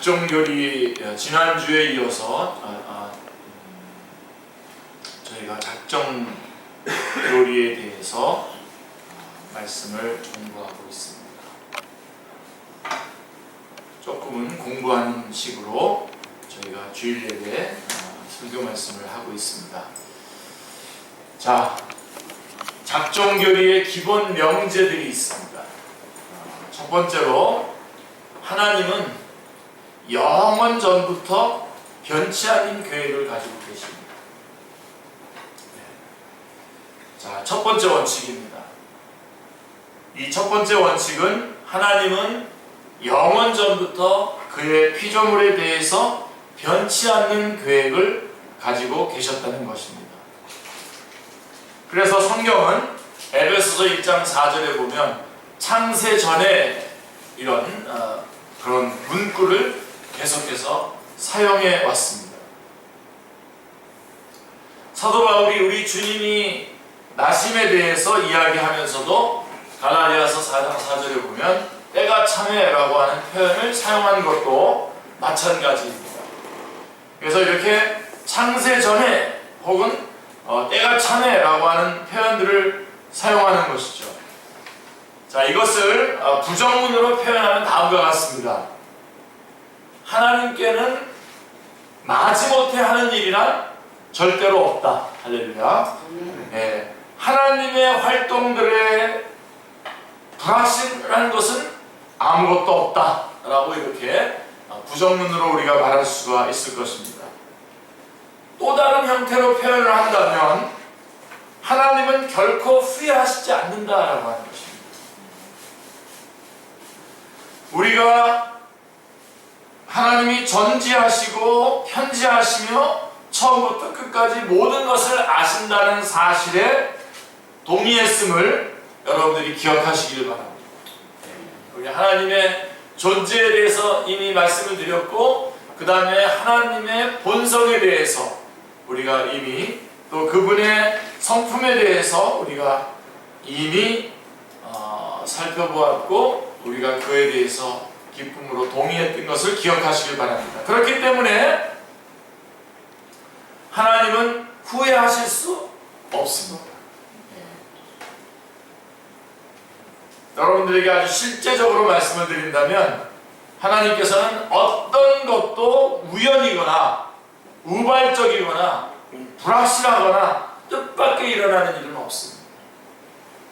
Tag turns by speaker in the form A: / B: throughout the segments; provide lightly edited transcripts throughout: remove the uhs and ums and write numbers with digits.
A: 작정교리 지난주에 이어서 저희가 작정교리에 대해서 말씀을 공부하고 있습니다. 조금은 공부하는 식으로 저희가 주일 예배 설교 말씀을 하고 있습니다. 자, 작정교리의 기본 명제들이 있습니다. 첫 번째로 하나님은 영원 전부터 변치 않는 계획을 가지고 계십니다. 자, 첫 번째 원칙입니다. 이 첫 번째 원칙은 하나님은 영원 전부터 그의 피조물에 대해서 변치 않는 계획을 가지고 계셨다는 것입니다. 그래서 성경은 에베소서 1장 4절에 보면 창세 전에 이런 그런 문구를 계속해서 사용해 왔습니다. 사도 바울이 우리 주님이 나심에 대해서 이야기하면서도 갈라디아서 4장 4절에 보면 때가 참에라고 하는 표현을 사용한 것도 마찬가지입니다. 그래서 이렇게 창세 전에 혹은 때가 참에라고 하는 표현들을 사용하는 것이죠. 자, 이것을 부정문으로 표현하면 다음과 같습니다. 하나님께는 마지못해 하는 일이란 절대로 없다. 할렐루야. 네. 하나님의 활동들에 불확실한 것은 아무것도 없다 라고 이렇게 부정문으로 우리가 말할 수가 있을 것입니다. 또 다른 형태로 표현을 한다면 하나님은 결코 후회하시지 않는다라고 하는 것입니다. 우리가 하나님이 전지하시고 현지하시며 처음부터 끝까지 모든 것을 아신다는 사실에 동의했음을 여러분들이 기억하시기를 바랍니다. 우리 하나님의 존재에 대해서 이미 말씀을 드렸고, 그 다음에 하나님의 본성에 대해서 우리가 이미 또 그분의 성품에 대해서 우리가 이미 살펴보았고, 우리가 그에 대해서 기쁨으로 동의했던 것을 기억하시길 바랍니다. 그렇기 때문에 하나님은 후회하실 수 없습니다. 여러분들에게 아주 실제적으로 말씀을 드린다면 하나님께서는 어떤 것도 우연이거나 우발적이거나 불확실하거나 뜻밖의 일어나는 일은 없습니다.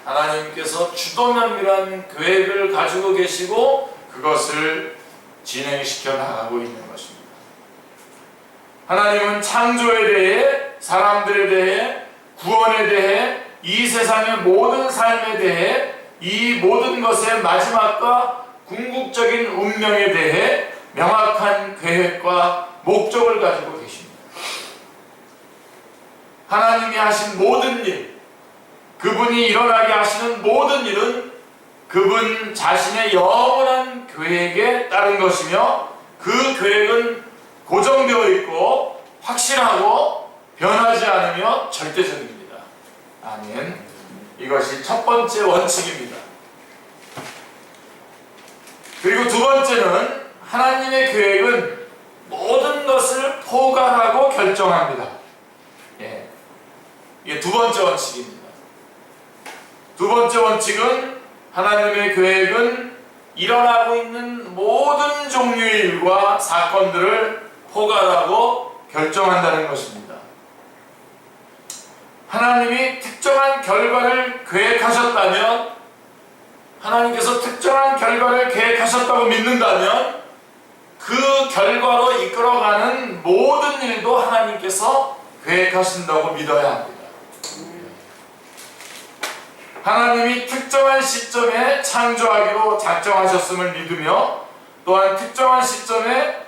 A: 하나님께서 주도면밀한 계획을 가지고 계시고 그것을 진행시켜 나가고 있는 것입니다. 하나님은 창조에 대해, 사람들에 대해, 구원에 대해, 이 세상의 모든 삶에 대해, 이 모든 것의 마지막과 궁극적인 운명에 대해 명확한 계획과 목적을 가지고 계십니다. 하나님이 하신 모든 일, 그분이 일어나게 하시는 모든 일은 그분 자신의 영원한 계획에 따른 것이며, 그 계획은 고정되어 있고 확실하고 변하지 않으며 절대적입니다. 아멘. 이것이 첫 번째 원칙입니다. 그리고 두 번째는 하나님의 계획은 모든 것을 포괄하고 결정합니다. 이게 두 번째 원칙입니다. 두 번째 원칙은 하나님의 계획은 일어나고 있는 모든 종류의 일과 사건들을 포괄하고 결정한다는 것입니다. 하나님이 특정한 결과를 계획하셨다면, 하나님께서 특정한 결과를 계획하셨다고 믿는다면 그 결과로 이끌어가는 모든 일도 하나님께서 계획하신다고 믿어야 합니다. 하나님이 특정한 시점에 창조하기로 작정하셨음을 믿으며, 또한 특정한 시점에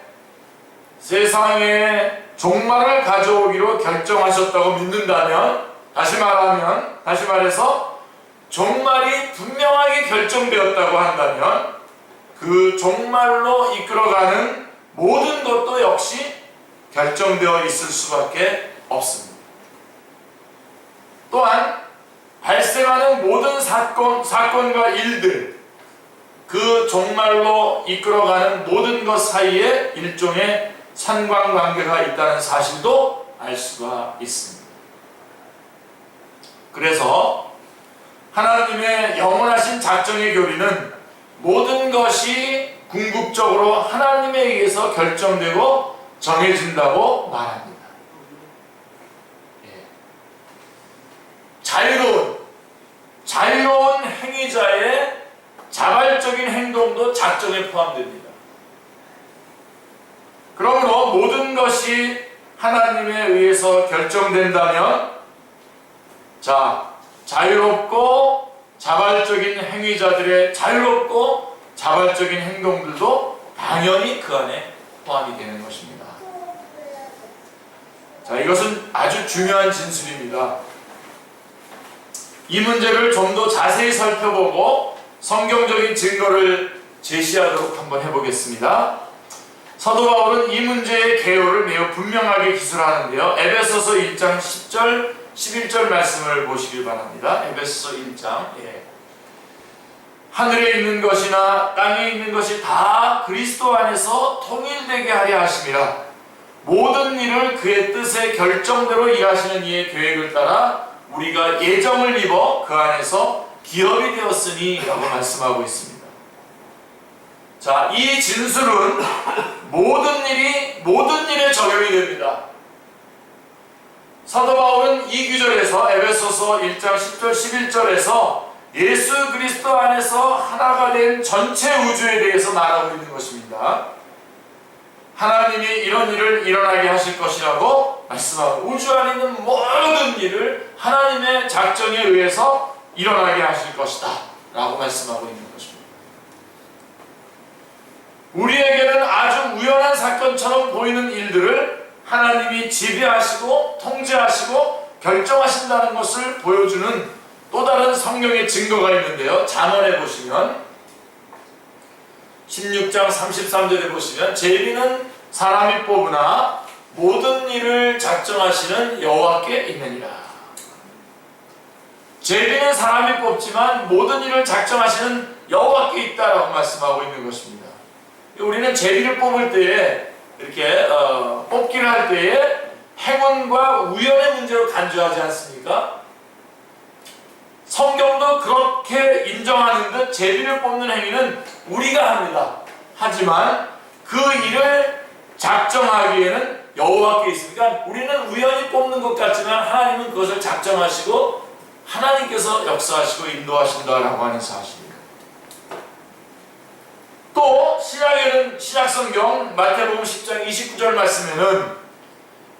A: 세상에 종말을 가져오기로 결정하셨다고 믿는다면, 다시 말해서 종말이 분명하게 결정되었다고 한다면 그 종말로 이끌어가는 모든 것도 역시 결정되어 있을 수밖에 없습니다. 또한 발생하는 모든 사건과 일들, 그 종말로 이끌어가는 모든 것 사이에 일종의 상관관계가 있다는 사실도 알 수가 있습니다. 그래서 하나님의 영원하신 작정의 교리는 모든 것이 궁극적으로 하나님에 의해서 결정되고 정해진다고 말합니다. 자유로운 행위자의 자발적인 행동도 작정에 포함됩니다. 그러므로 모든 것이 하나님에 의해서 결정된다면 자유롭고 자발적인 행위자들의 자유롭고 자발적인 행동들도 당연히 그 안에 포함이 되는 것입니다. 이것은 아주 중요한 진술입니다. 이 문제를 좀 더 자세히 살펴보고 성경적인 증거를 제시하도록 한번 해보겠습니다. 사도 바울은 이 문제의 개요를 매우 분명하게 기술하는데요. 에베소서 1장 10절, 11절 말씀을 보시길 바랍니다. 에베소서 1장. 하늘에 있는 것이나 땅에 있는 것이 다 그리스도 안에서 통일되게 하려 하심이라. 모든 일을 그의 뜻의 결정대로 일하시는 이의 계획을 따라 우리가 예정을 입어 그 안에서 기업이 되었으니 라고 말씀하고 있습니다. 이 진술은 모든 일에 적용이 됩니다. 사도 바울은 이 구절에서 에베소서 1장 10절 11절에서 예수 그리스도 안에서 하나가 된 전체 우주에 대해서 말하고 있는 것입니다. 하나님이 이런 일을 일어나게 하실 것이라고 말씀하고 우주 안에 있는 모든 일을 하나님의 작정에 의해서 일어나게 하실 것이다 라고 말씀하고 있는 것입니다. 우리에게는 아주 우연한 사건처럼 보이는 일들을 하나님이 지배하시고 통제하시고 결정하신다는 것을 보여주는 또 다른 성경의 증거가 있는데요. 잠언에 보시면 16장 33절에 보시면 제비는 사람이 뽑으나 모든 일을 작정하시는 여호와께 있느니라. 제비는 사람이 뽑지만 모든 일을 작정하시는 여호와께 있다라고 말씀하고 있는 것입니다. 우리는 제비를 뽑을 때에 이렇게 뽑기를 할 때에 행운과 우연의 문제로 간주하지 않습니까? 성경도 그렇게 인정하는 듯 제비를 뽑는 행위는 우리가 합니다. 하지만 그 일을 작정하기에는 여호와께 있으니까 우리는 우연히 뽑는 것 같지만 하나님은 그것을 작정하시고 하나님께서 역사하시고 인도하신다라고 하는 사실입니다. 또 신약에는 신약성경 마태복음 10장 29절 말씀에는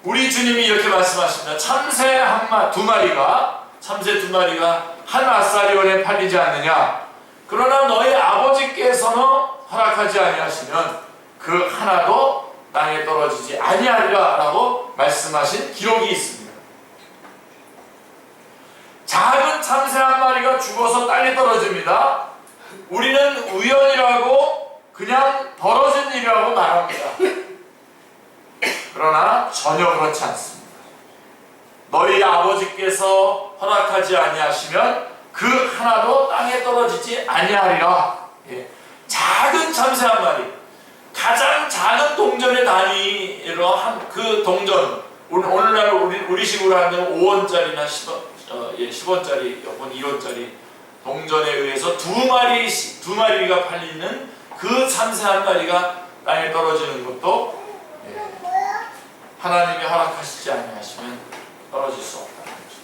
A: 우리 주님이 이렇게 말씀하십니다. 참새 두 마리가 한 아사리온에 팔리지 않느냐. 그러나 너희 아버지께서는 허락하지 아니하시면 그 하나도 땅에 떨어지지 아니하리라 라고 말씀하신 기록이 있습니다. 작은 참새 한 마리가 죽어서 땅에 떨어집니다. 우리는 우연이라고 그냥 벌어진 일이라고 말합니다. 그러나 전혀 그렇지 않습니다. 너희 아버지께서 허락하지 아니하시면 그 하나도 땅에 떨어지지 아니하리라. 작은 참새 한 마리, 가장 작은 동전의 단위로 한 그 동전, 오늘날 우리식으로 하면 5원짜리나 10원짜리, 혹은 1원짜리 동전에 의해서 두 마리가 팔리는 그 참새 한 마리가 땅에 떨어지는 것도 하나님이 허락하시지 아니하시면 떨어질 수 없다는 거죠.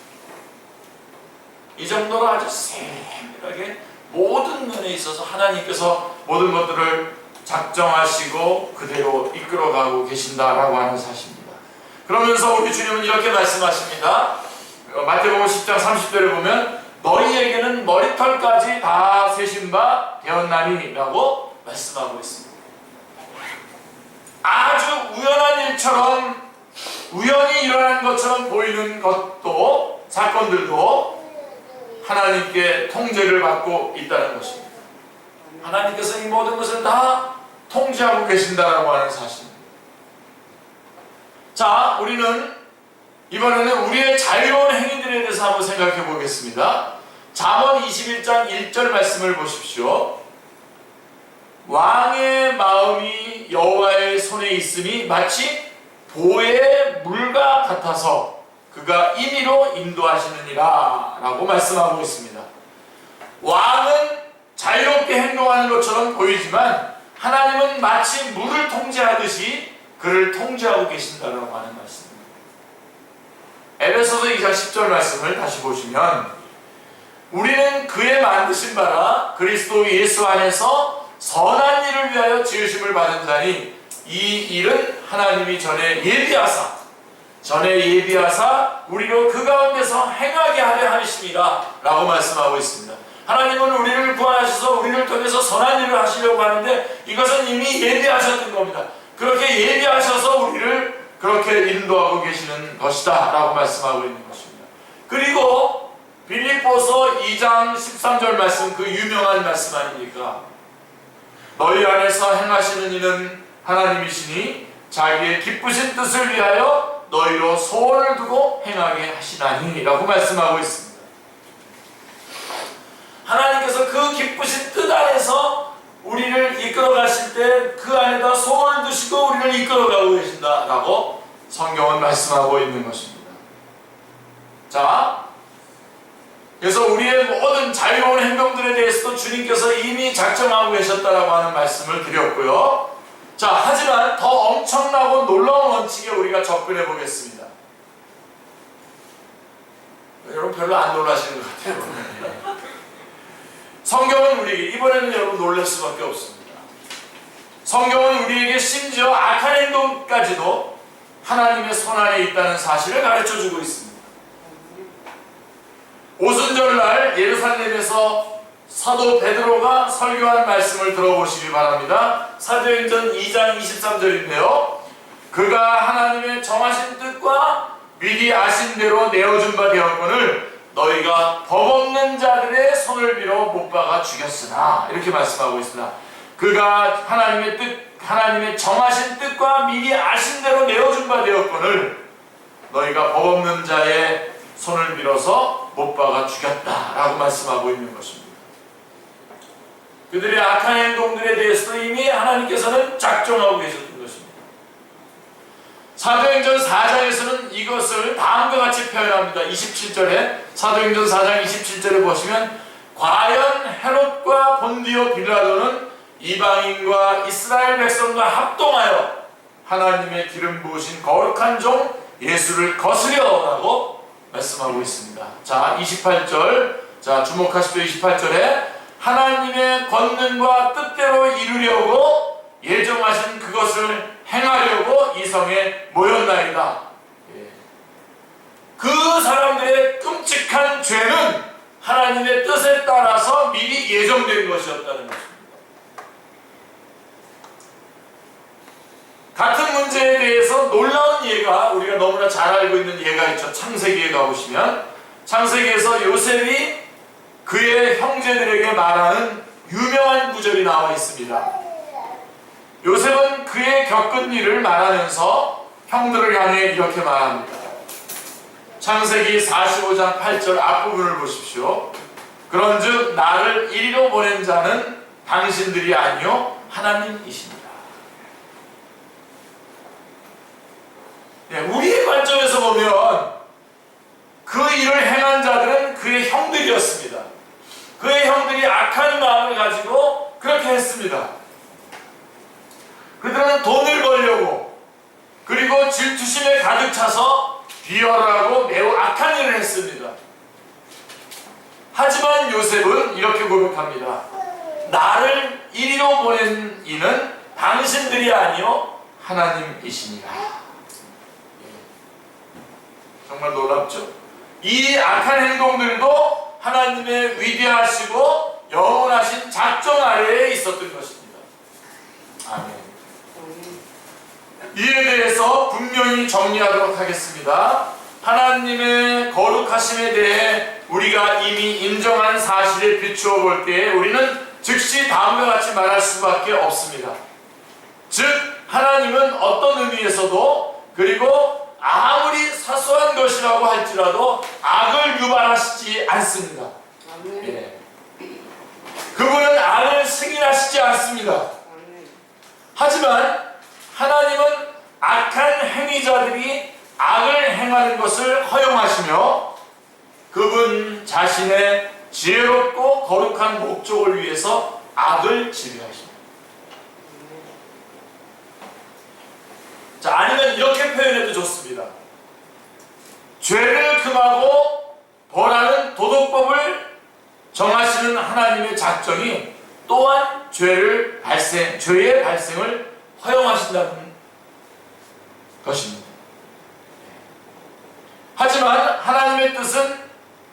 A: 이 정도로 아주 세밀하게 모든 면에 있어서 하나님께서 모든 것들을 작정하시고 그대로 이끌어가고 계신다라고 하는 사실입니다. 그러면서 우리 주님은 이렇게 말씀하십니다. 마태복음 10장 30절에 보면 너희에게는 머리털까지 다 세신 바 되었나니 라고 말씀하고 있습니다. 아주 우연한 일처럼 우연히 일어난 것처럼 보이는 것도 사건들도 하나님께 통제를 받고 있다는 것입니다. 하나님께서 이 모든 것을 다 통제하고 계신다라고 하는 사실입니다. 자, 우리는 이번에는 우리의 자유로운 행위들에 대해서 한번 생각해 보겠습니다. 잠언 21장 1절 말씀을 보십시오. 왕의 마음이 여호와의 손에 있음이 마치 보의 물과 같아서 그가 임의로 인도하시느니라 라고 말씀하고 있습니다. 왕은 자유롭게 행동하는 것처럼 보이지만 하나님은 마치 물을 통제하듯이 그를 통제하고 계신다라고 하는 말씀입니다. 에베소서 2장 10절 말씀을 다시 보시면 우리는 그의 만드신 바라 그리스도 예수 안에서 선한 일을 위하여 지으심을 받은 자니 이 일은 하나님이 전에 예비하사 우리로 그 가운데서 행하게 하려 하심이라 라고 말씀하고 있습니다. 하나님은 우리를 구원하셔서 우리를 통해서 선한 일을 하시려고 하는데 이것은 이미 예비하셨던 겁니다. 그렇게 예비하셔서 우리를 그렇게 인도하고 계시는 것이다 라고 말씀하고 있는 것입니다. 그리고 빌립보서 2장 13절 말씀, 그 유명한 말씀 아닙니까? 너희 안에서 행하시는 이는 하나님이시니 자기의 기쁘신 뜻을 위하여 너희로 소원을 두고 행하게 하시나니 라고 말씀하고 있습니다. 하나님께서 그 기쁘신 뜻 안에서 우리를 이끌어 가실 때 그 안에다 소원을 두시고 우리를 이끌어 가고 계신다라고 성경은 말씀하고 있는 것입니다. 자, 그래서 우리의 모든 자유로운 행동들에 대해서도 주님께서 이미 작정하고 계셨다라고 하는 말씀을 드렸고요. 자, 하지만 더 엄청나고 놀라운 원칙에 우리가 접근해 보겠습니다. 여러분 별로 안 놀라시는 것 같아요. 성경은 우리에게, 이번에는 여러분 놀랄 수밖에 없습니다. 성경은 우리에게 심지어 악한 행동까지도 하나님의 손 안에 있다는 사실을 가르쳐주고 있습니다. 오순절날 예루살렘에서 사도 베드로가 설교한 말씀을 들어보시기 바랍니다. 사도행전 2장 23절인데요. 그가 하나님의 정하신 뜻과 미리 아신 대로 내어준 바 되었거늘 너희가 법 없는 자들의 손을 빌어 못 박아 죽였으나, 이렇게 말씀하고 있습니다. 그가 하나님의 정하신 뜻과 미리 아신 대로 내어준 바 되었거늘 너희가 법 없는 자의 손을 빌어서 못 박아 죽였다라고 말씀하고 있는 것입니다. 그들의 악한 행동들에 대해서도 이미 하나님께서는 작정하고 계셨던 것입니다. 사도행전 4장에서는 이것을 다음과 같이 표현합니다. 27절에, 사도행전 4장 27절에 보시면 과연 헤롯과 본디오 빌라도는 이방인과 이스라엘 백성과 합동하여 하나님의 기름 부으신 거룩한 종 예수를 거스려라고 말씀하고 있습니다. 자, 28절, 자 주목하십시오. 28절에 하나님의 권능과 뜻대로 이루려고 예정하신 그것을 행하려고 이 성에 모였나이다. 그 사람들의 끔찍한 죄는 하나님의 뜻에 따라서 미리 예정된 것이었다는 것입니다. 같은 문제에 대해서 놀라운 예가, 우리가 너무나 잘 알고 있는 예가 있죠. 창세기에 가보시면 창세기에서 요셉이 그의 형제들에게 말하는 유명한 구절이 나와 있습니다. 요셉은 그의 겪은 일을 말하면서 형들을 향해 이렇게 말합니다. 창세기 45장 8절 앞부분을 보십시오. 그런즉 나를 이리로 보낸 자는 당신들이 아니요 하나님이십니다. 우리의 관점에서 보면 그 일을 행한 자들은 그의 형들이었습니다. 그의 형들이 악한 마음을 가지고 그렇게 했습니다. 그들은 돈을 벌려고, 그리고 질투심에 가득 차서 비열하고 매우 악한 일을 했습니다. 하지만 요셉은 이렇게 고백합니다. 나를 이리로 보낸 이는 당신들이 아니요 하나님이시니라. 정말 놀랍죠? 이 악한 행동들도 하나님의 위대하시고 영원하신 작정 아래에 있었던 것입니다. 아멘. 이에 대해서 분명히 정리하도록 하겠습니다. 하나님의 거룩하심에 대해 우리가 이미 인정한 사실에 비추어 볼 때에 우리는 즉시 다음과 같이 말할 수밖에 없습니다. 즉 하나님은 어떤 의미에서도, 그리고 아무리 사소한 것이라고 할지라도 악을 유발하시지 않습니다. 그분은 악을 승인하시지 않습니다. 하지만 하나님은 악한 행위자들이 악을 행하는 것을 허용하시며 그분 자신의 지혜롭고 거룩한 목적을 위해서 악을 지배하십니다. 자, 아니면 이렇게 표현해도 좋습니다. 죄를 금하고 벌하는 도덕법을 정하시는 하나님의 작정이 또한 죄의 발생을 허용하신다는 것입니다. 하지만 하나님의 뜻은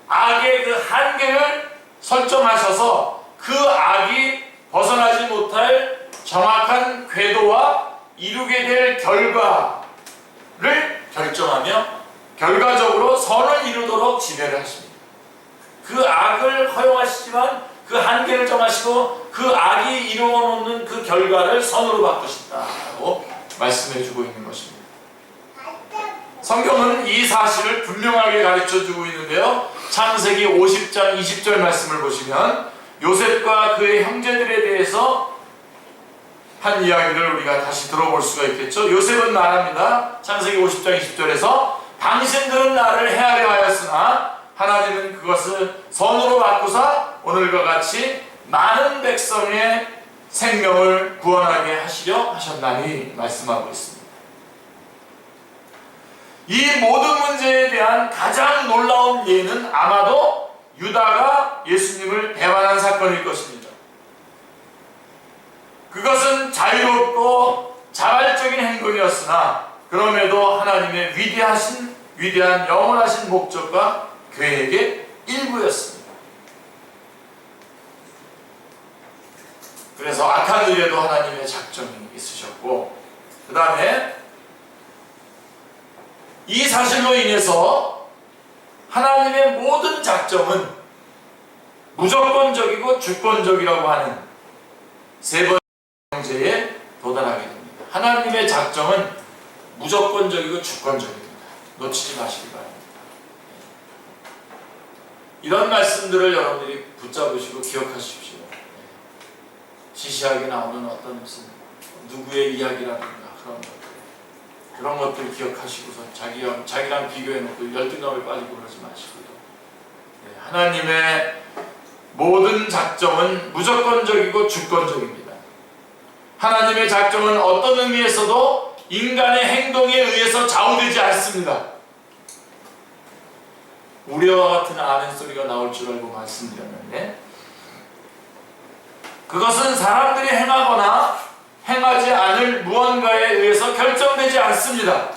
A: 악의 그 한계를 설정하셔서 그 악이 벗어나지 못할 정확한 궤도와 이루게 될 결과를 결정하며 결과적으로 선을 이루도록 지배를 하십니다. 그 악을 허용하시지만 그 한계를 정하시고 그 악이 이루어놓는 그 결과를 선으로 바꾸신다고 말씀해주고 있는 것입니다. 성경은 이 사실을 분명하게 가르쳐주고 있는데요. 창세기 50장 20절 말씀을 보시면 요셉과 그의 형제들에 대해서 한 이야기를 우리가 다시 들어볼 수가 있겠죠. 요셉은 말합니다. 창세기 50장 20절에서 당신들은 나를 헤아려 하였으나 하나님은 그것을 선으로 바꾸사 오늘과 같이 많은 백성의 생명을 구원하게 하시려 하셨나니 말씀하고 있습니다. 이 모든 문제에 대한 가장 놀라운 예는 아마도 유다가 예수님을 배반한 사건일 것입니다. 그것은 자유롭고 자발적인 행동이었으나 그럼에도 하나님의 위대한 영원하신 목적과 계획의 일부였습니다. 그래서 악한 일에도 하나님의 작정이 있으셨고 그 다음에 이 사실로 인해서 하나님의 모든 작정은 무조건적이고 주권적이라고 하는 세 번째 문제에 도달하게 됩니다. 하나님의 작정은 무조건적이고 주권적입니다. 놓치지 마시기 바랍니다. 이런 말씀들을 여러분들이 붙잡으시고 기억하십시오. 시시하게 나오는 어떤 무슨 누구의 이야기라든가 그런 것들 기억하시고서 자기랑 비교해놓고 열등감에 빠지고 그러지 마시고요. 하나님의 모든 작정은 무조건적이고 주권적입니다. 하나님의 작정은 어떤 의미에서도 인간의 행동에 의해서 좌우되지 않습니다. 우려와 같은 아멘 소리가 나올 줄 알고 말씀드렸는데 그것은 사람들이 행하거나 행하지 않을 무언가에 의해서 결정되지 않습니다.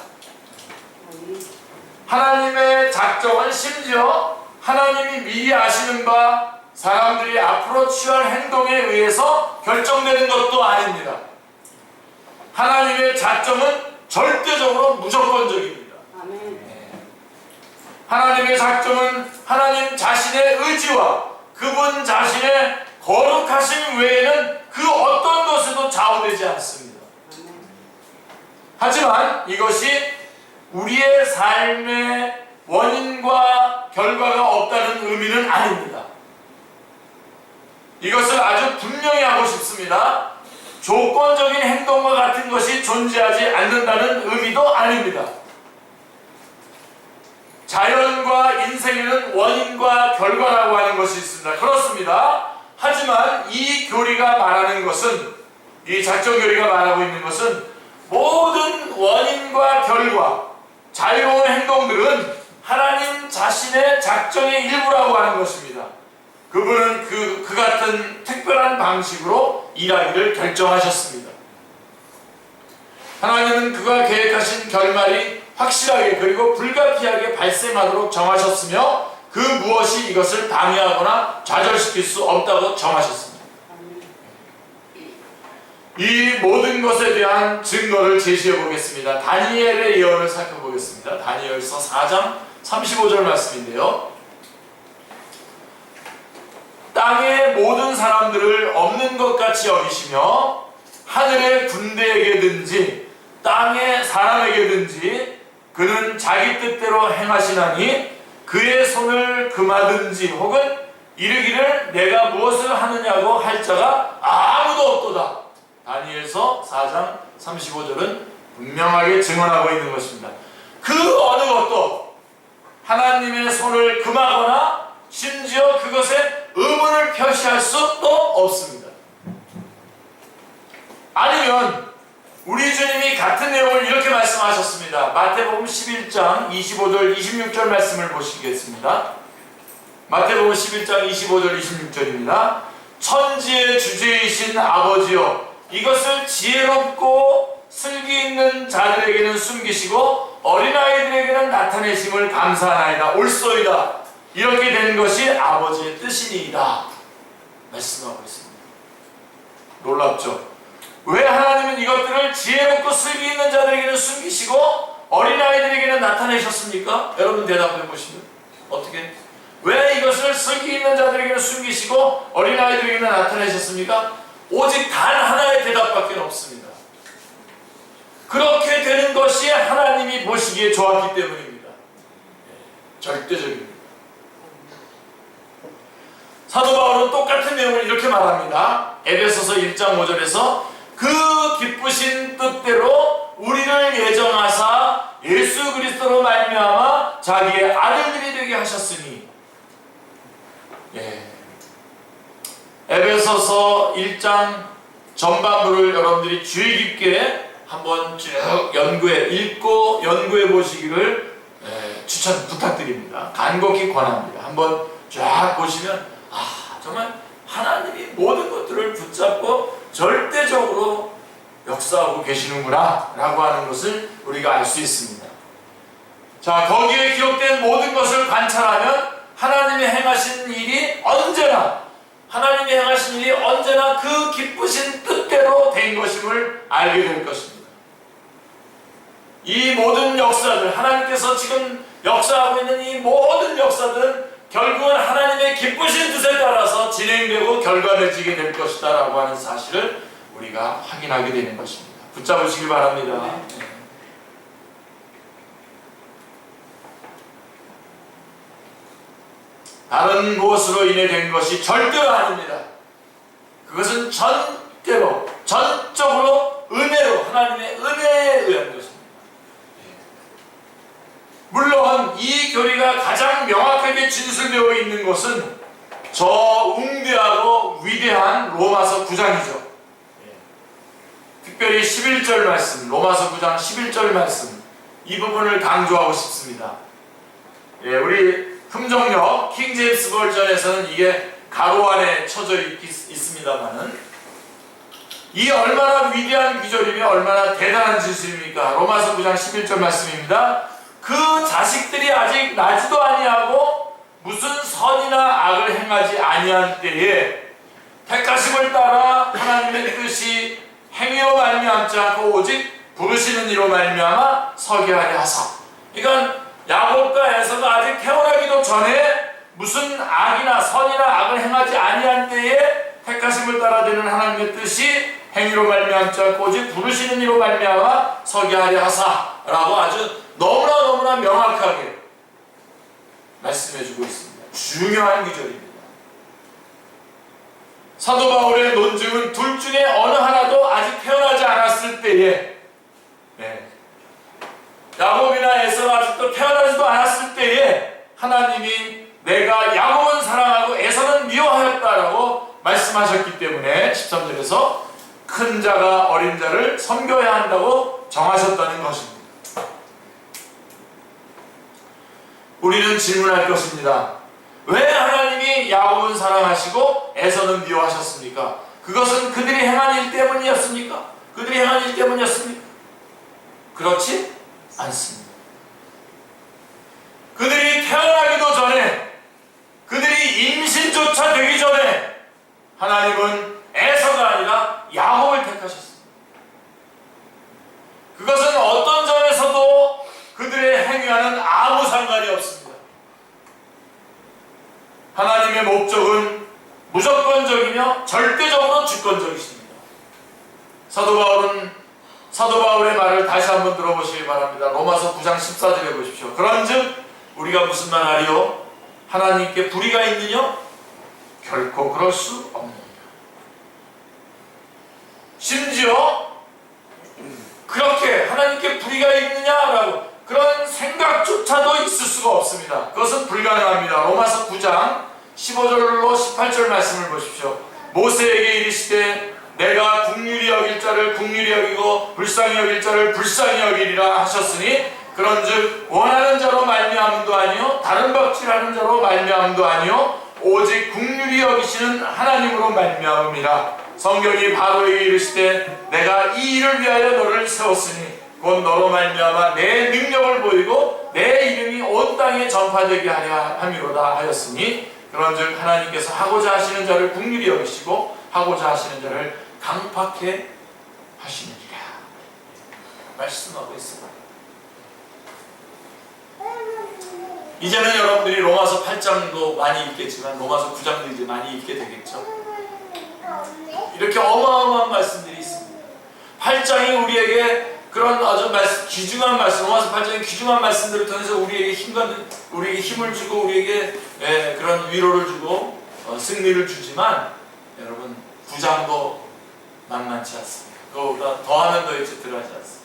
A: 하나님의 작정은 심지어 하나님이 미리 아시는 바 사람들이 앞으로 취할 행동에 의해서 결정되는 것도 아닙니다. 하나님의 작정은 절대적으로 무조건적입니다. 하나님의 작정은 하나님 자신의 의지와 그분 자신의 거룩하심 외에는 그 어떤 것에도 좌우되지 않습니다. 하지만 이것이 우리의 삶의 원인과 결과가 없다는 의미는 아닙니다. 이것을 아주 분명히 하고 싶습니다. 조건적인 행동과 같은 것이 존재하지 않는다는 의미도 아닙니다. 자연과 인생에는 원인과 결과라고 하는 것이 있습니다. 그렇습니다. 하지만 이 교리가 말하는 것은, 이 작정 교리가 말하고 있는 것은 모든 원인과 결과, 자유로운 행동들은 하나님 자신의 작정의 일부라고 하는 것입니다. 그분은 그 같은 특별한 방식으로 일하기를 결정하셨습니다. 하나님은 그가 계획하신 결말이 확실하게 그리고 불가피하게 발생하도록 정하셨으며 그 무엇이 이것을 방해하거나 좌절시킬 수 없다고 정하셨습니다. 이 모든 것에 대한 증거를 제시해 보겠습니다. 다니엘의 예언을 살펴보겠습니다. 다니엘서 4장 35절 말씀인데요. 땅의 모든 사람들을 없는 것 같이 여기시며 하늘의 군대에게든지 땅의 사람에게든지 그는 자기 뜻대로 행하시나니 그의 손을 금하든지 혹은 이르기를 내가 무엇을 하느냐고 할 자가 아무도 없도다. 다니엘서 4장 35절은 분명하게 증언하고 있는 것입니다. 그 어느 것도 하나님의 손을 금하거나 심지어 그것에 의문을 표시할 수도 없습니다. 아니면 우리 주님이 같은 내용을 이렇게 말씀하셨습니다. 마태복음 11장 25절 26절 말씀을 보시겠습니다. 마태복음 11장 25절 26절입니다. 천지의 주제이신 아버지여, 이것을 지혜롭고 슬기 있는 자들에게는 숨기시고 어린아이들에게는 나타내심을 감사하나이다. 옳소이다. 이렇게 된 것이 아버지의 뜻이니이다. 말씀하고 있습니다. 놀랍죠? 왜 하나님은 이것들을 지혜롭고 슬기 있는 자들에게는 숨기시고 어린아이들에게는 나타내셨습니까? 여러분 대답해 보시면 어떻게? 왜 이것을 슬기 있는 자들에게는 숨기시고 어린아이들에게는 나타내셨습니까? 오직 단 하나의 대답밖에 없습니다. 그렇게 되는 것이 하나님이 보시기에 좋았기 때문입니다. 절대적입니다. 사도 바울은 똑같은 내용을 이렇게 말합니다. 에베소서 1장 5절에서 그 기쁘신 뜻대로 우리를 예정하사 예수 그리스도로 말미암아 자기의 아들들이 되게 하셨으니. 에베소서 1장 전반부를 여러분들이 주의 깊게 한번 쭉 읽고 연구해 보시기를 추천 부탁드립니다. 간곡히 권합니다. 한번 쫙 보시면 정말 하나님이 모든 것들을 붙잡고 절대적으로 역사하고 계시는구나 라고 하는 것을 우리가 알 수 있습니다. 자, 거기에 기록된 모든 것을 관찰하면 하나님이 행하신 일이 언제나 그 기쁘신 뜻대로 된 것임을 알게 될 것입니다. 이 모든 역사들, 하나님께서 지금 역사하고 있는 이 모든 역사들은 결국은 하나님의 기쁘신 뜻에 따라서 진행되고 결과되지게 될 것이다 라고 하는 사실을 우리가 확인하게 되는 것입니다. 붙잡으시길 바랍니다. 다른 무엇으로 인해 된 것이 절대로 아닙니다. 그것은 전적으로 은혜로, 하나님의 은혜에 의한 것입니다. 물론 이 교리가 가장 명확하게 진술되어 있는 것은 저 웅대하고 위대한 로마서 9장이죠. 특별히 11절 말씀, 로마서 9장 11절 말씀, 이 부분을 강조하고 싶습니다. 우리 금정역 킹제임스 버전에서는 이게 가로 안에 쳐져 있습니다만은 이 얼마나 위대한 기절이며 얼마나 대단한 진술입니까? 로마서 9장 11절 말씀입니다. 그 자식들이 아직 나지도 아니하고 무슨 선이나 악을 행하지 아니한 때에 택하심을 따라 하나님의 뜻이 행위로 말미암지 않고 오직 부르시는 이로 말미암아 서게 하려 하사. 그러니까 야곱과 에서가 아직 태어나기도 전에 무슨 악이나 선이나 악을 행하지 아니한 때에 택하심을 따라 되는 하나님의 뜻이 행위로 말미암지 않고 오직 부르시는 이로 말미암아 서게 하려 하사라고 아주 너무나 명확하게 말씀해주고 있습니다. 중요한 구절입니다. 사도 바울의 논증은 둘 중에 어느 하나도 아직 태어나지 않았을 때에, 야곱이나 에서가 아직도 태어나지도 않았을 때에 하나님이 내가 야곱은 사랑하고 에서는 미워하였다라고 말씀하셨기 때문에 13절에서 큰 자가 어린 자를 섬겨야 한다고 정하셨다는 것입니다. 우리는 질문할 것입니다. 왜 하나님이 야곱은 사랑하시고 에서는 미워하셨습니까? 그것은 그들이 행한 일 때문이었습니까? 그렇지 않습니다. 그들이 태어나기도 전에, 그들이 임신조차 되기 전에 하나님은 에서가 아니라 야곱을 택하셨습니다. 그것은 어떤 점에서도 그들의 행위와는 아무 상관이 없습니다. 하나님의 목적은 무조건적이며 절대적으로 주권적이십니다. 사도 바울의 말을 다시 한번 들어보시기 바랍니다. 로마서 9장 14절에 보십시오. 그런즉 우리가 무슨 말 하리요? 하나님께 불의가 있느냐? 결코 그럴 수 없느니라. 심지어 그렇게 하나님께 불의가 있느냐라고 그런 생각조차도 있을 수가 없습니다. 그것은 불가능합니다. 로마서 9장 15절로 18절 말씀을 보십시오. 모세에게 이르시되 내가 긍휼히 여길 자를 긍휼히 여기고 불쌍히 여길 자를 불쌍히 여기리라 하셨으니 그런즉 원하는 자로 말미암음도 아니요 다른 박질하는 자로 말미암음도 아니요 오직 긍휼히 여기시는 하나님으로 말미암음이라. 성경이 바로에게 이르시되 내가 이 일을 위하여 너를 세웠으니 곧 너로 말미암아 내 능력을 보이고 내 이름이 온 땅에 전파되게 하려 함이로다 하였으니 그런즉 하나님께서 하고자 하시는 자를 긍휼히 여기시고 하고자 하시는 자를 강팍해 하시느니라. 말씀하고 있습니다. 이제는 여러분들이 로마서 8장도 많이 읽겠지만 로마서 9장도 이제 많이 읽게 되겠죠. 이렇게 어마어마한 말씀들이 있습니다. 8장이 우리에게 그런 아주 귀중한 말씀, 로마서 8장의 귀중한 말씀들을 통해서 우리에게 힘을 주고 우리에게 그런 위로를 주고 승리를 주지만 여러분 9장도 만만치 않습니다. 그거보다 더하면 더 이제 들어가지 않습니다.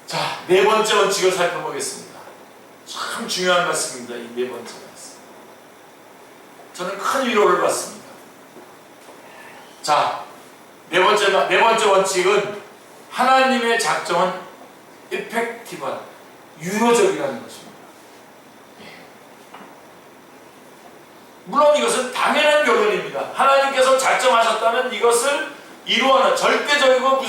A: 자, 네 번째 원칙을 살펴보겠습니다. 참 중요한 말씀입니다. 이 네 번째 말씀. 저는 큰 위로를 받습니다. 자, 네 번째 원칙은 하나님의 작정은 이펙티브한, 유효적이라는 것입니다. 물론 이것은 당연한 결론입니다. 하나님께서 작정하셨다면 이것을 이루어는 절대적이고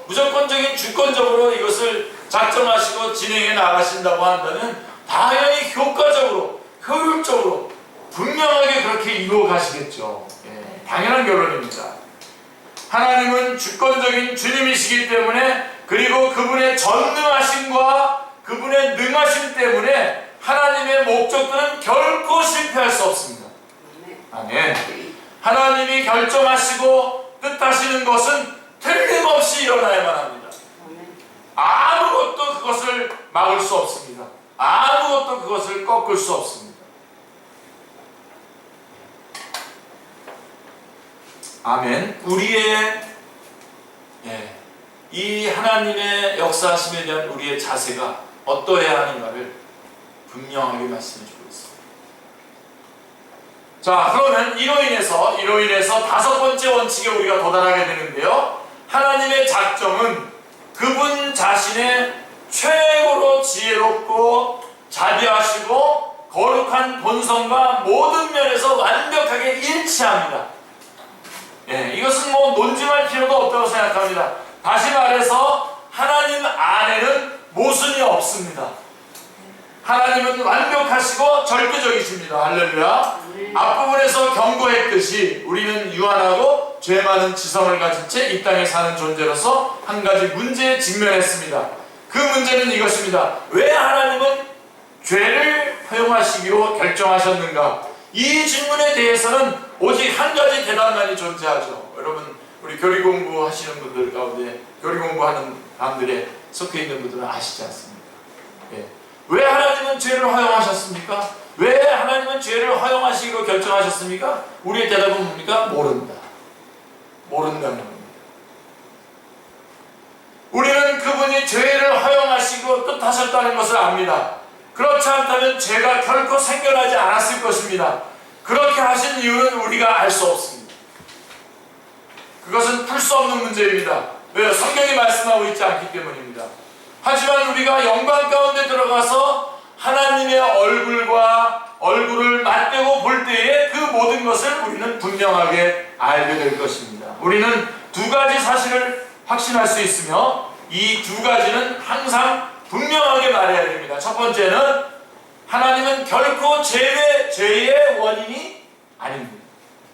A: 무조건적인 주권적으로 이것을 작정하시고 진행해 나가신다고 한다면 당연히 효과적으로, 효율적으로 분명하게 그렇게 이루어 가시겠죠. 당연한 결론입니다. 하나님은 주권적인 주님이시기 때문에 그리고 그분의 전능하심과 그분의 능하심 때문에 하나님의 목적들은 결코 실패할 수 없습니다. 아멘. 하나님이 결정하시고 뜻하시는 것은 틀림없이 일어나야만 합니다. 아무것도 그것을 막을 수 없습니다. 아무것도 그것을 꺾을 수 없습니다. 아멘. 우리의 이 하나님의 역사하심에 대한 우리의 자세가 어떠해야 하는가를 분명하게 말씀해 주고 있습니다. 자, 그러면 이로 인해서 다섯 번째 원칙에 우리가 도달하게 되는데요. 하나님의 작정은 그분 자신의 최고로 지혜롭고 자비하시고 거룩한 본성과 모든 면에서 완벽하게 일치합니다. 이것은 논증할 필요가 없다고 생각합니다. 다시 말해서 하나님 안에는 모순이 없습니다. 하나님은 완벽하시고 절대적이십니다. 할렐루야. 앞부분에서 경고했듯이 우리는 유한하고 죄 많은 지성을 가진 채 이 땅에 사는 존재로서 한 가지 문제에 직면했습니다. 그 문제는 이것입니다. 왜 하나님은 죄를 허용하시기로 결정하셨는가? 이 질문에 대해서는 오직 한 가지 대답만이 존재하죠. 여러분, 우리 교리 공부하시는 분들 가운데 교리 공부하는 사람들에 속해 있는 분들은 아시지 않습니까? 왜 하나님은 죄를 허용하셨습니까? 왜 하나님은 죄를 허용하시기로 결정하셨습니까? 우리의 대답은 뭡니까? 모른다. 모른다는 겁니다. 우리는 그분이 죄를 허용하시고 뜻하셨다는 것을 압니다. 그렇지 않다면 죄가 결코 생겨나지 않았을 것입니다. 그렇게 하신 이유는 우리가 알 수 없습니다. 그것은 풀 수 없는 문제입니다. 왜요? 성경이 말씀하고 있지 않기 때문입니다. 하지만 우리가 영광 가운데 들어가서 하나님의 얼굴을 맞대고 볼 때에 그 모든 것을 우리는 분명하게 알게 될 것입니다. 우리는 두 가지 사실을 확신할 수 있으며 이 두 가지는 항상 분명하게 말해야 됩니다. 첫 번째는 하나님은 결코 죄의 원인이 아닙니다.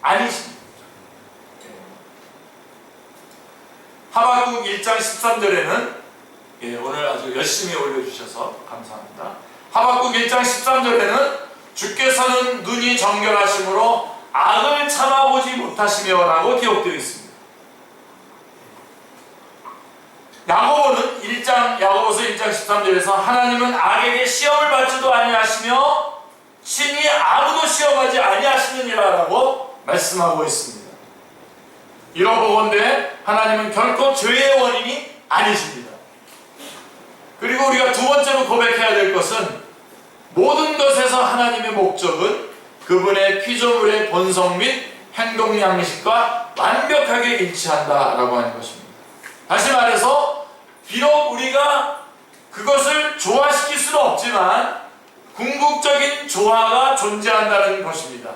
A: 아니십니다. 하박국 1장 13절에는 오늘 아주 열심히 올려주셔서 감사합니다. 하박국 1장 13절에는 주께서는 눈이 정결하심으로 악을 참아보지 못하시며 라고 기록되어 있습니다. 야고보서 1장 13절에서 하나님은 악에게 시험을 받지도 아니하시며 친히 아무도 시험하지 아니하시느니라 라고 말씀하고 있습니다. 이러보건대 하나님은 결코 죄의 원인이 아니십니다. 그리고 우리가 두 번째로 고백해야 될 것은 모든 것에서 하나님의 목적은 그분의 피조물의 본성 및 행동 양식과 완벽하게 일치한다라고 하는 것입니다. 다시 말해서 비록 우리가 그것을 조화시킬 수는 없지만 궁극적인 조화가 존재한다는 것입니다.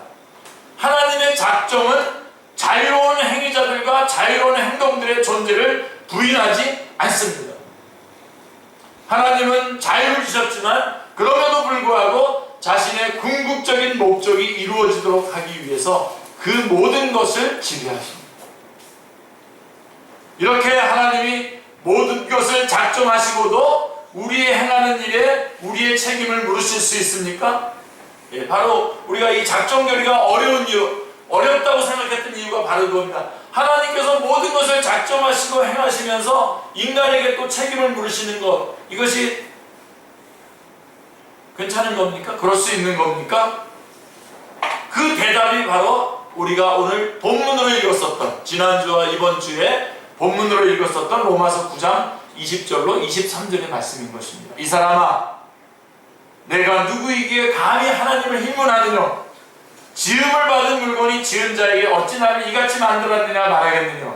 A: 하나님의 작정은 자유로운 행위자들과 자유로운 행동들의 존재를 부인하지 않습니다. 하나님은 자유를 주셨지만 그럼에도 불구하고 자신의 궁극적인 목적이 이루어지도록 하기 위해서 그 모든 것을 지배하십니다. 이렇게 하나님이 모든 것을 작정하시고도 우리의 행하는 일에 우리의 책임을 물으실 수 있습니까? 예, 바로 우리가 이 작정결의가 어려운 이유, 어렵다고 생각했던 이유가 바로 그겁니다. 하나님께서 모든 것을 작정하시고 행하시면서 인간에게 또 책임을 물으시는 것, 이것이 괜찮은 겁니까? 그럴 수 있는 겁니까? 그 대답이 바로 우리가 오늘 본문으로 읽었었던, 지난주와 이번 주에 본문으로 읽었었던 로마서 9장 20절로 23절의 말씀인 것입니다. 이 사람아, 내가 누구이기에 감히 하나님을 힐문하느냐? 지음을 받은 물건이 지은 자에게 어찌 나를 이같이 만들었느냐 말하겠느냐?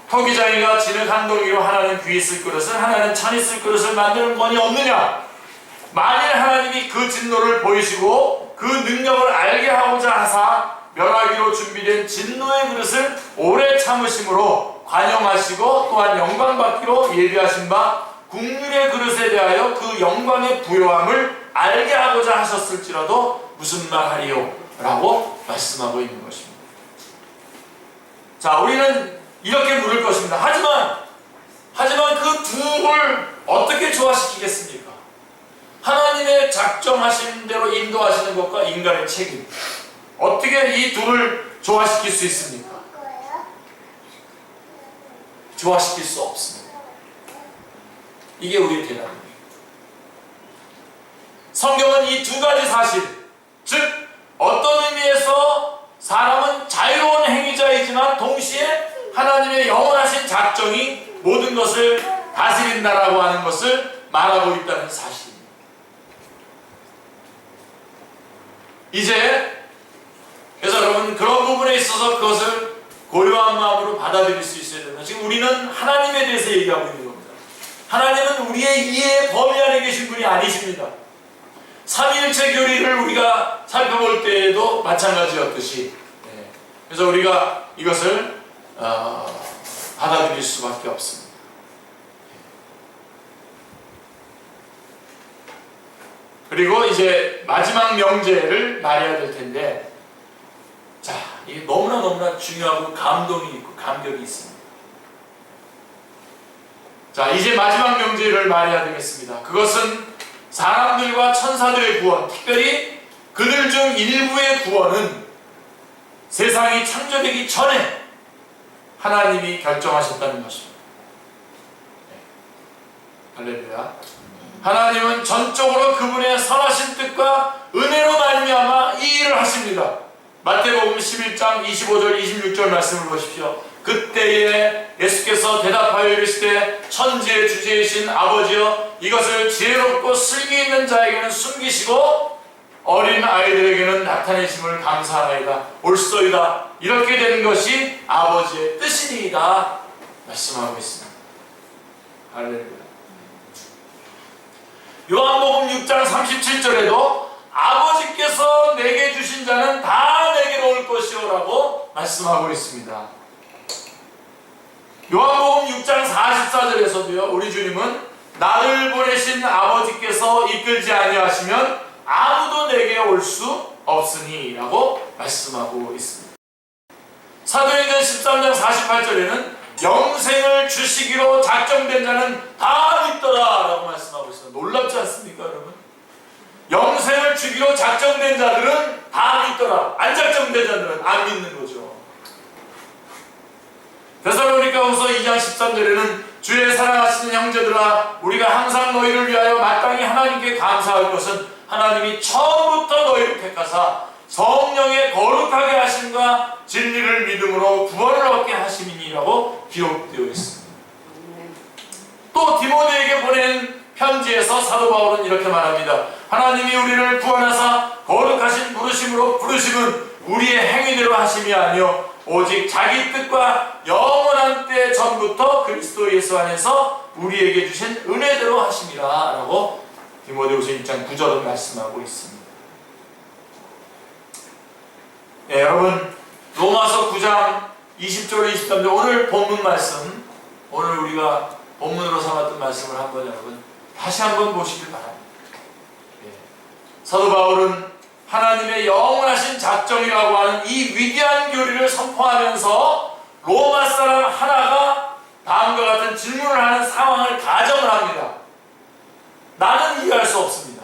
A: 토기장이가 진흙 한 동이로 하나는 귀 있을 그릇을 하나는 찬 있을 그릇을 만드는 권이 없느냐? 만일 하나님이 그 진노를 보이시고 그 능력을 알게 하고자 하사 멸하기로 준비된 진노의 그릇을 오래 참으심으로 관용하시고 또한 영광받기로 예비하신 바 국률의 그릇에 대하여 그 영광의 부요함을 알게 하고자 하셨을지라도 무슨 말하리요? 라고 말씀하고 있는 것입니다. 자, 우리는 이렇게 물을 것입니다. 하지만 그 둘을 어떻게 조화시키겠습니까? 하나님의 작정하신 대로 인도하시는 것과 인간의 책임, 어떻게 이 둘을 조화시킬 수 있습니까? 조화시킬 수 없습니다. 이게 우리의 대답입니다. 성경은 이 두 가지 사실, 즉 어떤 의미에서 사람은 자유로운 행위자이지만 동시에 하나님의 영원하신 작정이 모든 것을 다스린다라고 하는 것을 말하고 있다는 사실입니다. 이제 그래서 여러분, 그런 부분에 있어서 그것을 고요한 마음으로 받아들일 수 있어야 됩니다. 지금 우리는 하나님에 대해서 얘기하고 있는 겁니다. 하나님은 우리의 이해의 범위 안에 계신 분이 아니십니다. 삼위일체 교리를 우리가 살펴볼 때에도 마찬가지였듯이, 그래서 우리가 이것을 받아들일 수밖에 없습니다. 그리고 이제 마지막 명제를 말해야 될 텐데, 자, 이게 너무나 중요하고 감동이 있고 감격이 있습니다. 자, 이제 마지막 명제를 말해야 되겠습니다. 그것은 사람들과 천사들의 구원, 특별히 그들 중 일부의 구원은 세상이 창조되기 전에 하나님이 결정하셨다는 것입니다. 할렐루야. 하나님은 전적으로 그분의 선하신 뜻과 은혜로 말미암아 이 일을 하십니다. 마태복음 11장 25절 26절 말씀을 보십시오. 그때에 예수께서 대답하여 이르시되 천지의 주제이신 아버지여, 이것을 지혜롭고 슬기 있는 자에게는 숨기시고 어린 아이들에게는 나타내심을 감사하나이다. 옳소이다. 이렇게 된 것이 아버지의 뜻이니이다 말씀하고 있습니다. 할렐루야. 요한복음 6장 37절에도 아버지께서 내게 주신 자는 다 내게로 올 것이요 라고 말씀하고 있습니다. 요한복음 6장 44절에서도요, 우리 주님은 나를 보내신 아버지께서 이끌지 아니하시면 아무도 내게 올 수 없으니 라고 말씀하고 있습니다. 사도행전 13장 48절에는 영생을 주시기로 작정된 자는 다 믿더라 라고 말씀하고 있습니다. 놀랍지 않습니까, 여러분? 영생을 주기로 작정된 자들은 다 믿더라. 안 작정된 자들은 안 믿는 거죠. 데살로니가후서 2장 13절에는 주의 사랑하시는 형제들아, 우리가 항상 너희를 위하여 마땅히 하나님께 감사할 것은 하나님이 처음부터 너희를 택하사 성령의 거룩하게 하심과 진리를 믿음으로 구원을 얻게 하심이니 하시니라고 기록되어 있습니다. 또 디모데에게 보낸 편지에서 사도 바울은 이렇게 말합니다. 하나님이 우리를 구원하사 거룩하신 부르심으로 부르심은 우리의 행위대로 하심이 아니요 오직 자기 뜻과 영원한 때 전부터 그리스도 예수 안에서 우리에게 주신 은혜대로 하심이라 라고 디모데후서 1장 9절은 말씀하고 있습니다. 네, 여러분 로마서 9장 20절 23절 오늘 본문 말씀, 오늘 우리가 본문으로 삼았던 말씀을 한번 여러분 다시 한번 보시길 바랍니다. 네. 사도 바울은 하나님의 영원하신 작정이라고 하는 이 위대한 교리를 선포하면서 로마 사람 하나가 다음과 같은 질문을 하는 상황을 가정을 합니다. 나는 이해할 수 없습니다.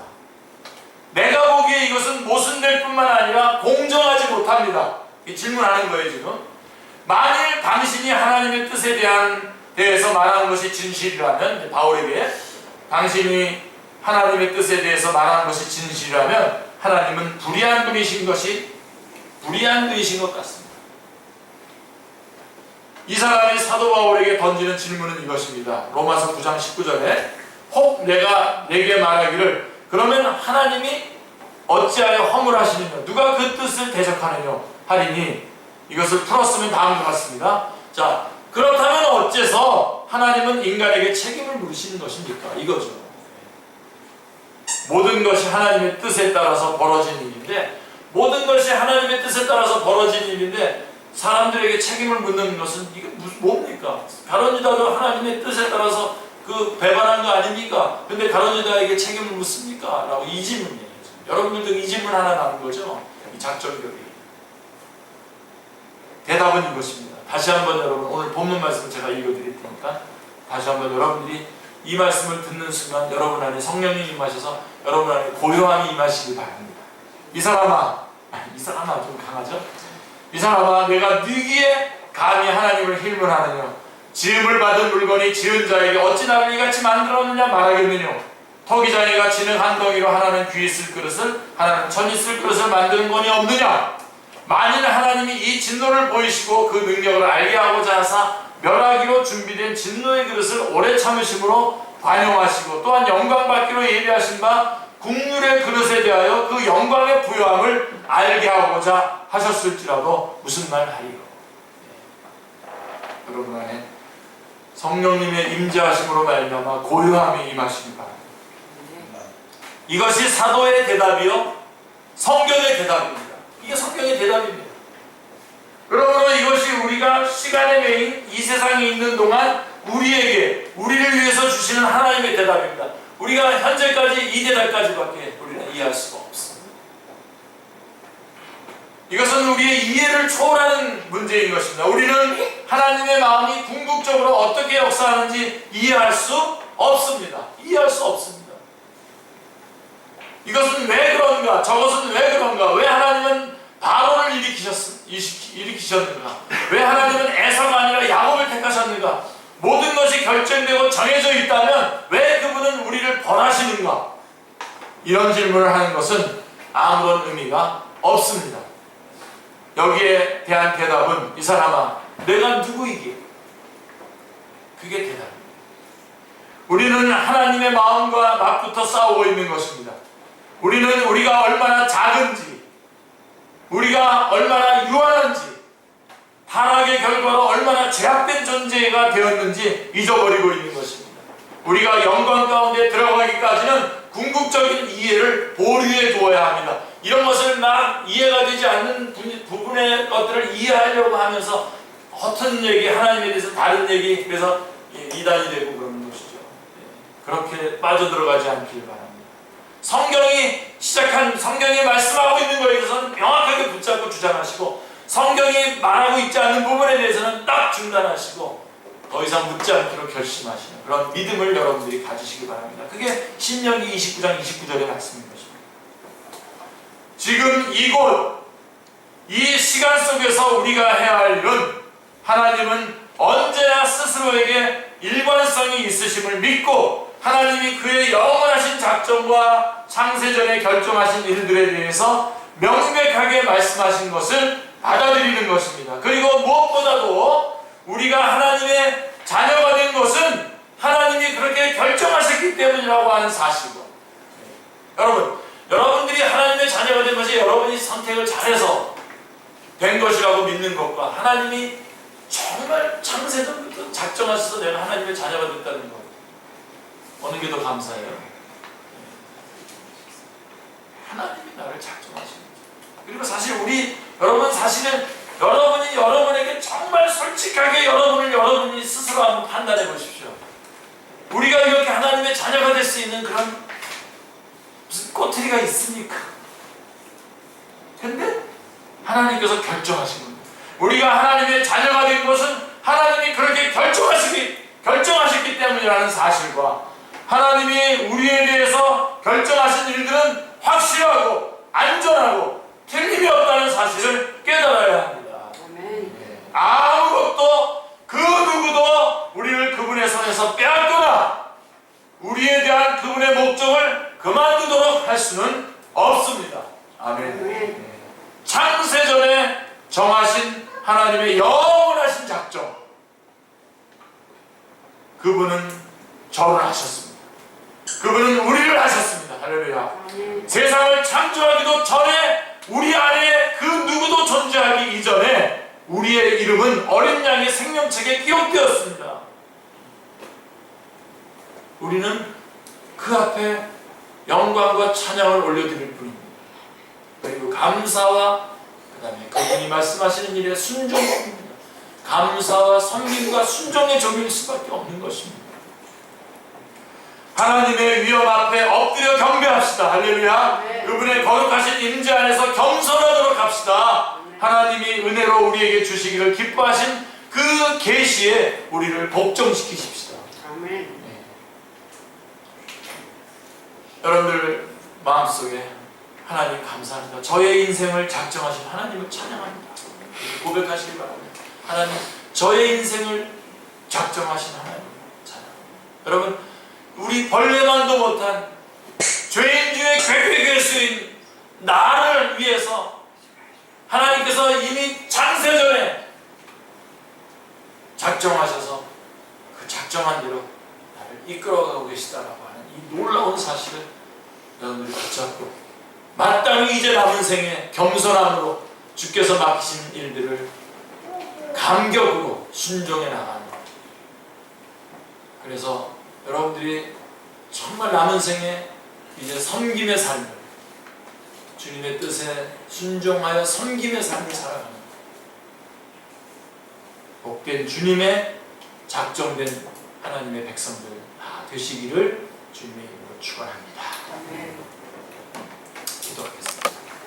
A: 내가 보기에 이것은 모순될 뿐만 아니라 공정하지 못합니다. 이 질문하는 거예요 지금. 만일 당신이 하나님의 뜻에 대해서 말하는 것이 진실이라면, 바울에게 당신이 하나님의 뜻에 대해서 말하는 것이 진실이라면 하나님은 불의한 분이신 것 같습니다. 이 사람이 사도 바울에게 던지는 질문은 이것입니다. 로마서 9장 19절에 혹 내가 내게 말하기를 그러면 하나님이 어찌하여 허물하시느냐 누가 그 뜻을 대적하느냐 하리니 이것을 풀었으면 다음과 같습니다. 자, 그렇다면 어째서 하나님은 인간에게 책임을 물으시는 것입니까? 이거죠. 모든 것이 하나님의 뜻에 따라서 벌어진 일인데, 모든 것이 하나님의 뜻에 따라서 벌어진 일인데 사람들에게 책임을 묻는 것은 이게 뭡니까? 가룟 유다도 하나님의 뜻에 따라서 그 배반한 거 아닙니까? 근데 가룟 유다에게 책임을 묻습니까? 라고 이 질문이에요. 여러분들도 이 질문 하나 남은 거죠? 이 작전교리. 대답은 이것입니다. 다시 한번 여러분 오늘 본문 말씀을 제가 읽어드릴 테니까 다시 한번 여러분들이 이 말씀을 듣는 순간 여러분 안에 성령님이 임하셔서 여러분 안에 고요함이 임하시길 바랍니다. 이 사람아 좀 강하죠? 이 사람아 내가 네기에 감히 하나님을 힐문하느냐 지음을 받은 물건이 지은 자에게 어찌 나를 이같이 만들었느냐 말하겠느냐 토기장이가 지능 한 덩이로 하나는 귀 있을 그릇을 하나는 천 있을 그릇을 만드는 권이 없느냐 만일 하나님이 이 진노를 보이시고 그 능력을 알게 하고자 하사 멸하기로 준비된 진노의 그릇을 오래 참으심으로 관용하시고 또한 영광받기로 예비하신 바 국률의 그릇에 대하여 그 영광의 부요함을 알게 하고자 하셨을지라도 무슨 말 하리요. 여러분 안에 성령님의 임재하심으로 말미암아 고요함이 임하시기 바랍니다. 이것이 사도의 대답이요 성경의 대답입니다. 이게 성경의 대답입니다. 그러므로 이것이 우리가 시간의 매인 이 세상에 있는 동안 우리를 위해서 주시는 하나님의 대답입니다. 우리가 현재까지 이 대답까지밖에 우리는 이해할 수가 없습니다. 이것은 우리의 이해를 초월하는 문제인 것입니다. 우리는 하나님의 마음이 궁극적으로 어떻게 역사하는지 이해할 수 없습니다. 이해할 수 없습니다. 이것은 왜 그런가? 저것은 왜 그런가? 왜 하나님은 바로를 일으키셨는가? 왜 하나님은 에사가 아니라 야곱을 택하셨는가? 모든 것이 결정되고 정해져 있다면 왜 그분은 우리를 벌하시는가? 이런 질문을 하는 것은 아무런 의미가 없습니다. 여기에 대한 대답은 이 사람아 내가 누구이기에? 그게 대답입니다. 우리는 하나님의 마음과 맞붙어 싸우고 있는 것입니다. 우리는 우리가 얼마나 작은지, 우리가 얼마나 유한한지, 타락의 결과로 얼마나 제약된 존재가 되었는지 잊어버리고 있는 것입니다. 우리가 영광 가운데 들어가기까지는 궁극적인 이해를 보류해 두어야 합니다. 이런 것을 막 이해가 되지 않는 부분의 것들을 이해하려고 하면서 허튼 얘기, 하나님에 대해서 다른 얘기, 그래서 이단이 되고 그러는 것이죠. 그렇게 빠져들어가지 않길 바랍니다. 성경이 말씀하고 있는 것에 대해서는 명확하게 붙잡고 주장하시고, 성경이 말하고 있지 않는 부분에 대해서는 딱 중단하시고 더 이상 묻지 않기로 결심하시는 그런 믿음을 여러분들이 가지시기 바랍니다. 그게 신명기 29장 29절의 말씀인 것입니다. 지금 이곳 이 시간 속에서 우리가 해야 할 일은 하나님은 언제나 스스로에게 일관성이 있으심을 믿고 하나님이 그의 영원하신 작정과 창세전에 결정하신 일들에 대해서 명백하게 말씀하신 것을 받아들이는 것입니다. 그리고 무엇보다도 우리가 하나님의 자녀가 된 것은 하나님이 그렇게 결정하셨기 때문이라고 하는 사실이고, 여러분들이 하나님의 자녀가 된 것이 여러분이 선택을 잘해서 된 것이라고 믿는 것과 하나님이 정말 창세전부터 작정하셔서 내가 하나님의 자녀가 됐다는 것, 어느 게 더 감사해요? 하나님이 나를 작정하신 거죠. 그리고 사실 여러분 사실은 여러분이 여러분에게 정말 솔직하게 여러분이 스스로 한번 판단해 보십시오. 우리가 이렇게 하나님의 자녀가 될 수 있는 그런 무슨 꼬투리가 있습니까? 근데 하나님께서 결정하신 겁니다. 우리가 하나님의 자녀가 된 것은 하나님이 그렇게 결정하셨기 때문이라는 사실과, 하나님이 우리에 대해서 결정하신 일들은 확실하고 안전하고 틀림이 없다는 사실을 깨달아야 합니다. 아무것도 그 누구도 우리를 그분의 손에서 빼앗거나 우리에 대한 그분의 목적을 그만두도록 할 수는 없습니다. 아멘. 창세전에 정하신 하나님의 영원하신 작정, 그분은 저를 하셨습니다. 그분은 우리를 하셨습니다. 할렐루야. 세상을 창조하기도 전에 우리 안에 그 누구도 존재하기 이전에 우리의 이름은 어린 양의 생명책에 기록되었습니다. 우리는 그 앞에 영광과 찬양을 올려드릴 뿐입니다. 그리고 감사와 그 다음에 그분이 말씀하시는 일에 순종입니다. 감사와 섬김과 순종의 종일 수밖에 없는 것입니다. 하나님의 위엄 앞에 엎드려 경배합시다. 할렐루야. 네. 그분의 거룩하신 임재 안에서 겸손하도록 합시다. 네. 하나님이 은혜로 우리에게 주시기를 기뻐하신 그 계시에 우리를 복종시키십시다. 아멘. 네. 여러분들 마음속에 하나님 감사합니다. 저의 인생을 작정하신 하나님을 찬양합니다. 고백하시기 바랍니다. 하나님, 저의 인생을 작정하신 하나님을 찬양합니다. 여러분, 우리 벌레만도 못한 죄인 중에 괴괴괴수인 나를 위해서 하나님께서 이미 창세전에 작정하셔서 그 작정한 대로 나를 이끌어가고 계시다라고 하는 이 놀라운 사실을 여러분들이 붙잡고 마땅히 이제 남은 생에 겸손함으로 주께서 맡기신 일들을 감격으로 순종해 나가는 것. 그래서 여러분들이 정말 남은 생에 이제 섬김의 삶을, 주님의 뜻에 순종하여 섬김의 삶을 살아가는 복된 주님의 작정된 하나님의 백성들 다 되시기를 주님의 이름으로 축원합니다. 기도하겠습니다.